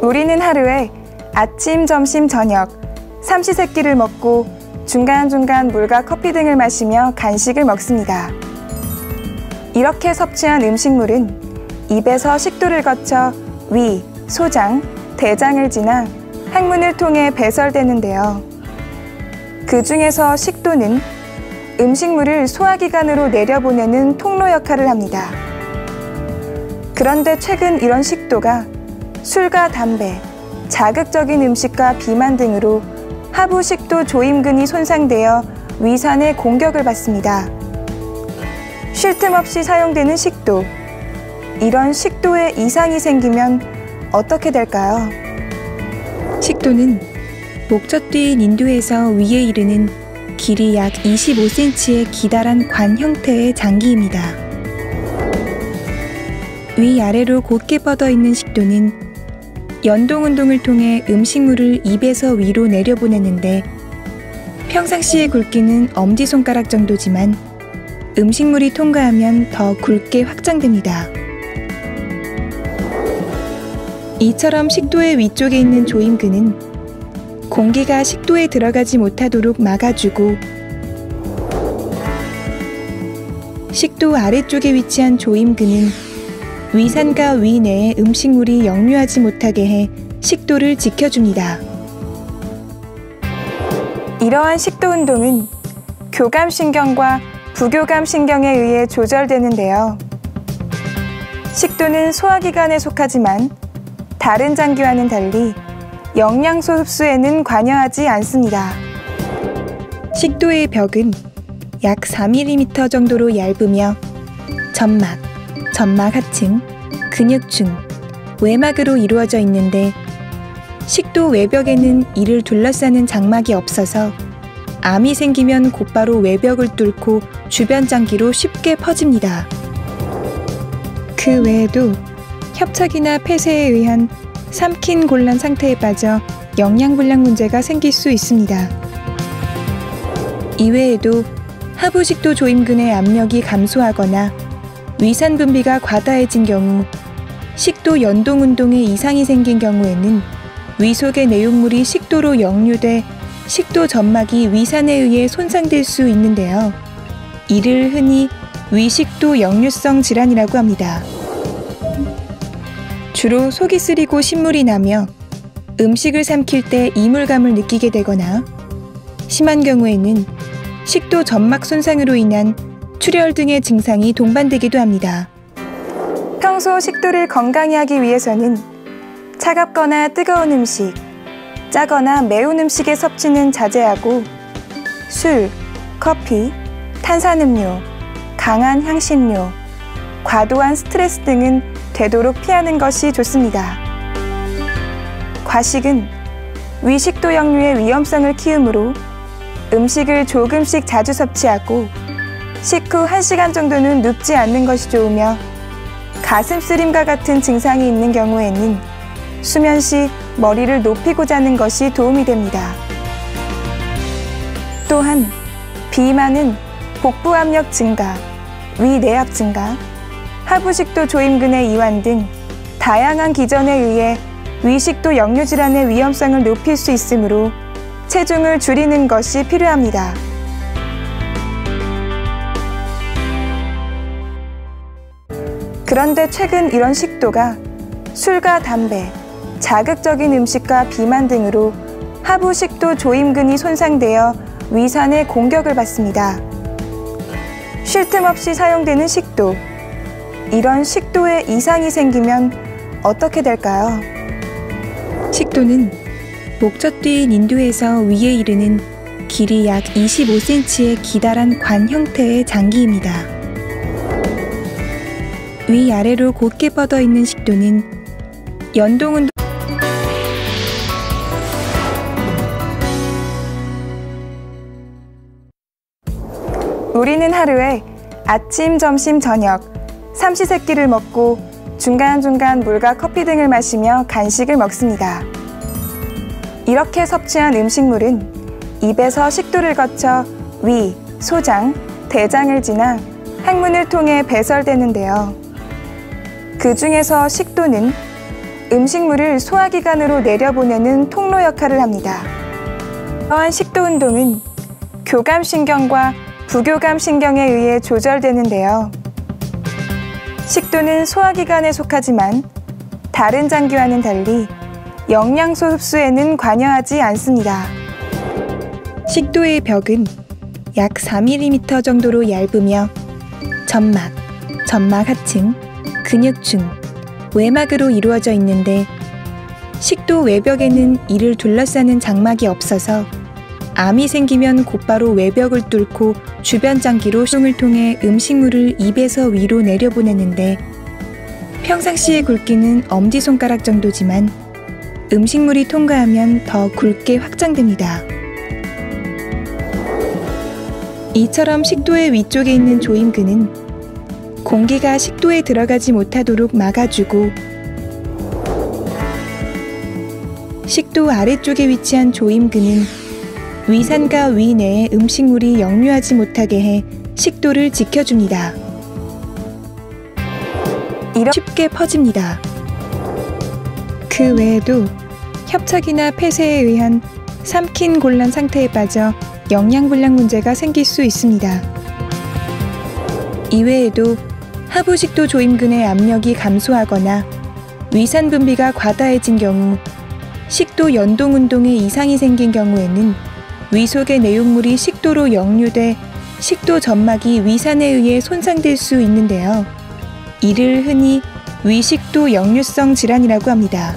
우리는 하루에 아침, 점심, 저녁 삼시세끼를 먹고 중간중간 물과 커피 등을 마시며 간식을 먹습니다. 이렇게 섭취한 음식물은 입에서 식도를 거쳐 위, 소장, 대장을 지나 항문을 통해 배설되는데요. 그 중에서 식도는 음식물을 소화기관으로 내려보내는 통로 역할을 합니다. 그런데 최근 이런 식도가 술과 담배, 자극적인 음식과 비만 등으로 하부식도 조임근이 손상되어 위산의 공격을 받습니다. 쉴 틈 없이 사용되는 식도. 이런 식도에 이상이 생기면 어떻게 될까요? 식도는 목젖 뒤인 인두에서 위에 이르는 길이 약 25cm의 기다란 관 형태의 장기입니다. 위아래로 곧게 뻗어 있는 식도는 연동운동을 통해 음식물을 입에서 위로 내려보내는데 평상시의 굵기는 엄지손가락 정도지만 음식물이 통과하면 더 굵게 확장됩니다. 이처럼 식도의 위쪽에 있는 조임근은 공기가 식도에 들어가지 못하도록 막아주고 식도 아래쪽에 위치한 조임근은 위산과 위 내에 음식물이 역류하지 못하게 해 식도를 지켜줍니다. 이러한 식도 운동은 교감신경과 부교감신경에 의해 조절되는데요. 식도는 소화기관에 속하지만 다른 장기와는 달리 영양소 흡수에는 관여하지 않습니다. 식도의 벽은 약 4mm 정도로 얇으며 점막, 점막 하층, 근육층, 외막으로 이루어져 있는데 식도 외벽에는 이를 둘러싸는 장막이 없어서 암이 생기면 곧바로 외벽을 뚫고 주변 장기로 쉽게 퍼집니다. 그 외에도 협착이나 폐쇄에 의한 삼킨 곤란 상태에 빠져 영양불량 문제가 생길 수 있습니다. 이외에도 하부식도 조임근의 압력이 감소하거나 위산 분비가 과다해진 경우, 식도 연동운동에 이상이 생긴 경우에는 위 속의 내용물이 식도로 역류돼 식도 점막이 위산에 의해 손상될 수 있는데요. 이를 흔히 위식도 역류성 질환이라고 합니다. 주로 속이 쓰리고 신물이 나며 음식을 삼킬 때 이물감을 느끼게 되거나 심한 경우에는 식도 점막 손상으로 인한 출혈 등의 증상이 동반되기도 합니다. 평소 식도를 건강히 하기 위해서는 차갑거나 뜨거운 음식, 짜거나 매운 음식의 섭취는 자제하고 술, 커피, 탄산음료, 강한 향신료, 과도한 스트레스 등은 되도록 피하는 것이 좋습니다. 과식은 위식도 역류의 위험성을 키우므로 음식을 조금씩 자주 섭취하고 식후 1시간 정도는 눕지 않는 것이 좋으며 가슴 쓰림과 같은 증상이 있는 경우에는 수면 시 머리를 높이고 자는 것이 도움이 됩니다. 또한 비만은 복부 압력 증가, 위 내압 증가, 하부식도 조임근의 이완 등 다양한 기전에 의해 위식도 역류 질환의 위험성을 높일 수 있으므로 체중을 줄이는 것이 필요합니다. 그런데 최근 이런 식도가 술과 담배, 자극적인 음식과 비만 등으로 하부식도 조임근이 손상되어 위산의 공격을 받습니다. 쉴 틈 없이 사용되는 식도. 이런 식도에 이상이 생기면 어떻게 될까요? 식도는 목젖 뒤인 인두에서 위에 이르는 길이 약 25cm의 기다란 관 형태의 장기입니다. 위아래로 곧게 뻗어 있는 식도는 연동운동 우리는 하루에 아침, 점심, 저녁 삼시세끼를 먹고 중간중간 물과 커피 등을 마시며 간식을 먹습니다. 이렇게 섭취한 음식물은 입에서 식도를 거쳐 위, 소장, 대장을 지나 항문을 통해 배설되는데요. 그 중에서 식도는 음식물을 소화기관으로 내려보내는 통로 역할을 합니다. 이러한 식도 운동은 교감신경과 부교감신경에 의해 조절되는데요. 식도는 소화기관에 속하지만 다른 장기와는 달리 영양소 흡수에는 관여하지 않습니다. 식도의 벽은 약 4mm 정도로 얇으며 점막, 점막 하층, 근육층, 외막으로 이루어져 있는데 식도 외벽에는 이를 둘러싸는 장막이 없어서 암이 생기면 곧바로 외벽을 뚫고 주변 장기로 흉을 통해 음식물을 입에서 위로 내려보내는데 평상시의 굵기는 엄지손가락 정도지만 음식물이 통과하면 더 굵게 확장됩니다. 이처럼 식도의 위쪽에 있는 조임근은 공기가 식도에 들어가지 못하도록 막아주고 식도 아래쪽에 위치한 조임근은 위산과 위 내에 음식물이 역류하지 못하게 해 식도를 지켜줍니다. 쉽게 퍼집니다. 그 외에도 협착이나 폐쇄에 의한 삼킨 곤란 상태에 빠져 영양불량 문제가 생길 수 있습니다. 이외에도 하부식도 조임근의 압력이 감소하거나 위산 분비가 과다해진 경우, 식도 연동 운동에 이상이 생긴 경우에는 위 속의 내용물이 식도로 역류돼 식도 점막이 위산에 의해 손상될 수 있는데요. 이를 흔히 위식도 역류성 질환이라고 합니다.